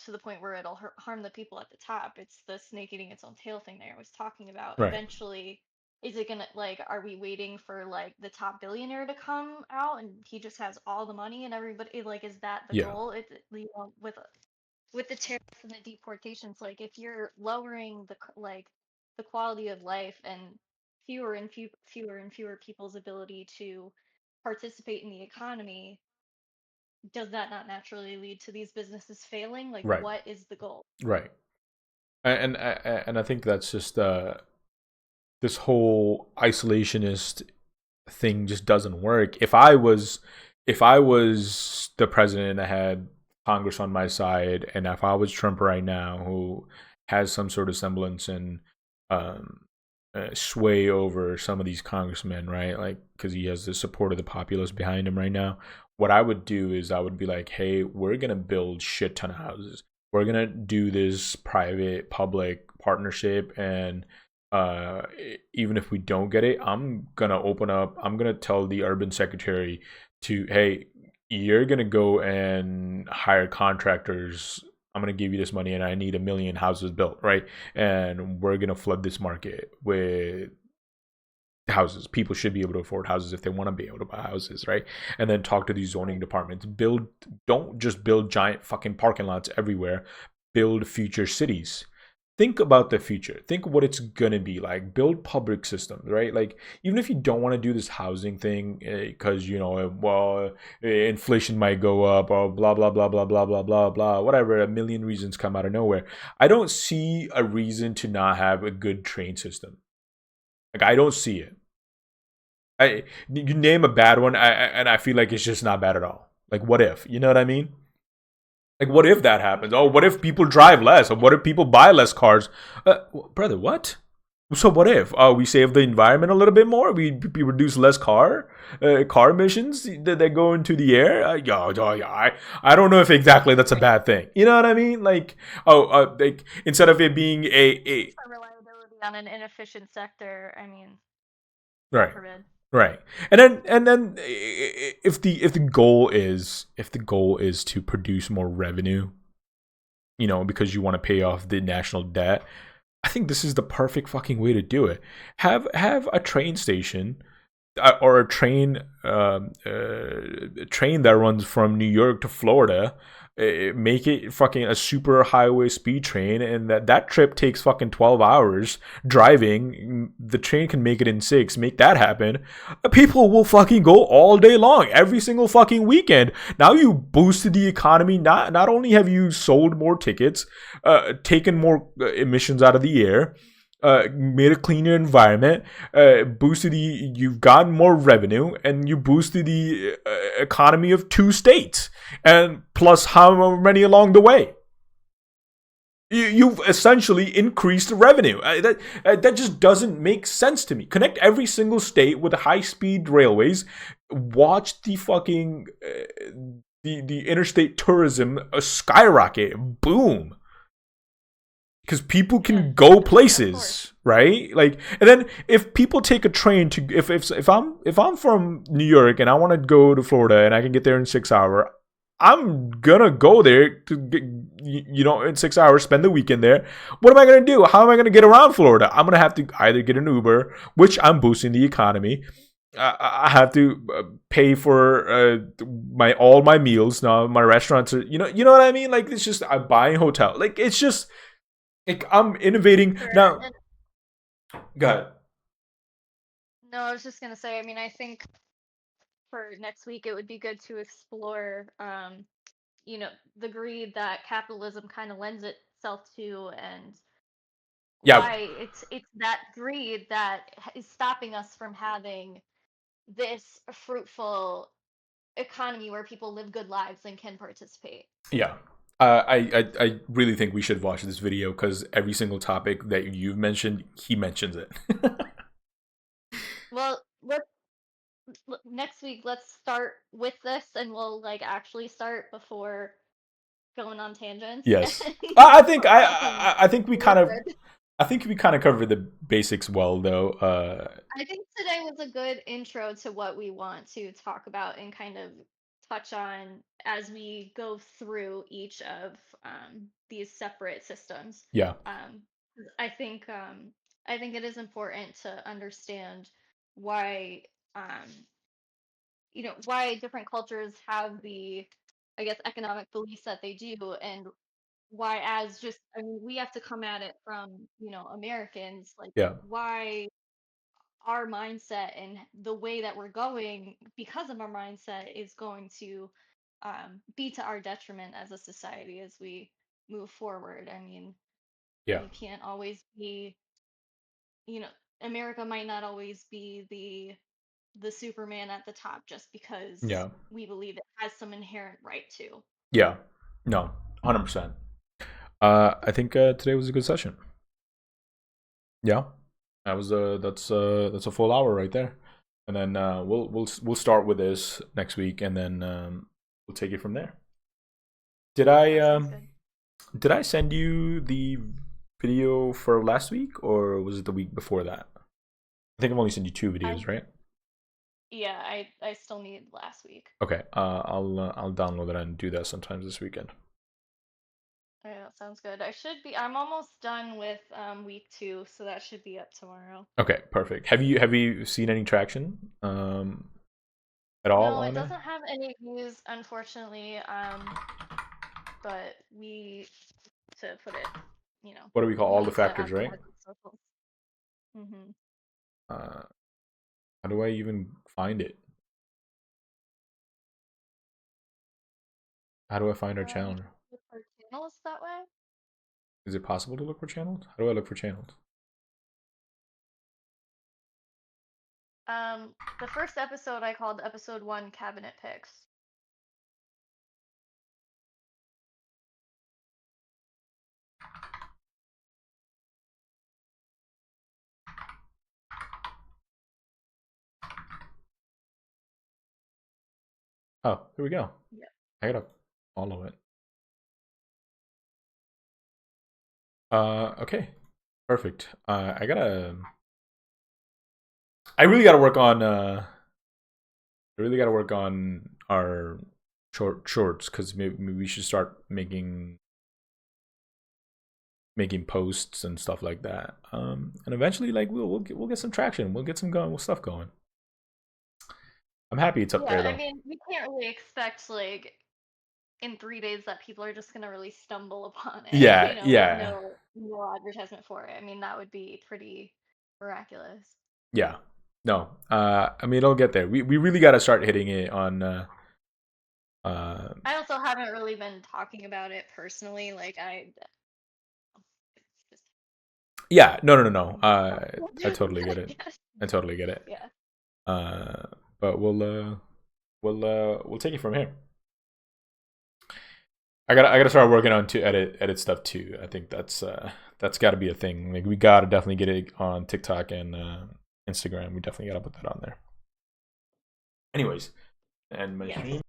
to the point where it'll harm the people at the top. It's the snake eating its own tail thing that I was talking about. right, Eventually, is it gonna, like, are we waiting for like the top billionaire to come out and he just has all the money and everybody, like, is that the yeah, goal? With the tariffs and the deportations, like, if you're lowering the quality of life and fewer and fewer people's ability to participate in the economy, does that not naturally lead to these businesses failing? Like, right, what is the goal? right. And I think that's just this whole isolationist thing just doesn't work. If I was if I was the president, I had Congress on my side, and if I was Trump right now, who has some sort of semblance and um, sway over some of these congressmen, right? Like, because he has the support of the populace behind him right now. What I would do is I would be like, hey, we're gonna build shit ton of houses. We're gonna do this private public partnership, and uh, even if we don't get it, I'm gonna open up. I'm gonna tell the urban secretary to, hey, you're gonna go and hire contractors. I'm gonna give you this money, and I need 1 million houses built, right? And we're gonna flood this market with houses. People should be able to afford houses if they want to be able to buy houses, right? And then talk to these zoning departments. Build, don't just build giant fucking parking lots everywhere. Build future cities. Think about the future. Think what it's gonna be like. Build public systems, right? Like, even if you don't want to do this housing thing because inflation might go up or blah blah blah blah blah blah blah blah, whatever. A million reasons come out of nowhere. I don't see a reason to not have a good train system. Like, I don't see it. I You name a bad one, and I feel like it's just not bad at all. Like, what if? You know what I mean? Like, what if that happens? Oh, what if people drive less? Or what if people buy less cars? Brother, what? So what if we save the environment a little bit more? We reduce less car emissions that go into the air. I don't know if exactly that's a bad thing. You know what I mean? Like, like, instead of it being a For reliability on an inefficient sector, I mean, God right. forbid. Right. And then if the goal is to produce more revenue, because you want to pay off the national debt, I think this is the perfect fucking way to do it. Have a train station or a train that runs from New York to Florida. Make it fucking a super highway speed train, and that trip takes fucking 12 hours driving. The train can make it in 6. Make that happen. People will fucking go all day long, every single fucking weekend. Now you boosted the economy. Not only have you sold more tickets, taken more emissions out of the air, made a cleaner environment, you've gotten more revenue, and you boosted the economy of 2 states, and plus how many along the way. You've essentially increased the revenue. That just doesn't make sense to me. Connect every single state with high speed railways. Watch the fucking the interstate tourism skyrocket. Boom, because people can go places, right? Like, and then if people take a train to if I'm from New York and I want to go to Florida and I can get there in 6 hours, I'm gonna go there to get, in 6 hours, spend the weekend there. What am I gonna do? How am I gonna get around Florida? I'm gonna have to either get an Uber, which I'm boosting the economy. I have to pay for all my meals now. My restaurants are, what I mean. Like, it's just I'm buying hotel. Like, it's just like I'm innovating Sure. now. And Go ahead. no, I was just gonna say, I mean, I think for next week it would be good to explore, the greed that capitalism kind of lends itself to, and Yeah, why it's that greed that is stopping us from having this fruitful economy where people live good lives and can participate. yeah. I really think we should watch this video because every single topic that you've mentioned, he mentions it. Well, next week let's start with this, and we'll like actually start before going on tangents. Yes, I think um, I think we kind of Forward. covered the basics well, though. I think today was a good intro to what we want to talk about and kind of touch on as we go through each of these separate systems. Yeah, Um, 'Cause I think it is important to understand why um, why different cultures have the, I guess, economic beliefs that they do, and why, as just, I mean, we have to come at it from, Americans, like yeah, why our mindset and the way that we're going because of our mindset is going to be to our detriment as a society as we move forward. I mean, yeah, you can't always be, you know, America might not always be the the Superman at the top just because Yeah. we believe it has some inherent right to. Yeah. No. 100%. I think today was a good session. Yeah. That's a full hour right there. And then we'll start with this next week, and then we'll take it from there. Did I did I send you the video for last week, or was it the week before that? I think I've only sent you 2 videos, right? Yeah, I still need last week. Okay. I'll download it and do that sometimes this weekend. Yeah, that sounds good. I'm almost done with week 2, so that should be up tomorrow. Okay, perfect. Have you seen any traction at all No, it on it? doesn't have any views, unfortunately. But we to put it, What do we call we all the need to factors, right? optimize the socials. Mm-hmm. How do I even find it? How do I find our channel? Look for channels that way. Is it possible to look for channels? How do I look for channels? The first episode I called episode 1 cabinet picks. Oh, here we go. Yeah. I gotta follow it. Okay, perfect. I really gotta work on. I really gotta work on our shorts, because maybe we should start making posts and stuff like that. And eventually, like we'll get some traction. We'll get some stuff going. I'm happy it's up there Yeah, I though. mean, we can't really expect like in 3 days that people are just gonna really stumble upon it, Yeah, with yeah, no advertisement for it. I mean, that would be pretty miraculous. yeah. No, I mean it'll get there. We really got to start hitting it on. I also haven't really been talking about it personally. Like it's just Yeah, no. I totally get I it. guess. I totally get it. Yeah. But we'll take it from here. I gotta start working on to edit stuff too. I think that's got to be a thing. Like we gotta definitely get it on TikTok and Instagram. We definitely gotta put that on there. Anyways, and my Yes. stream.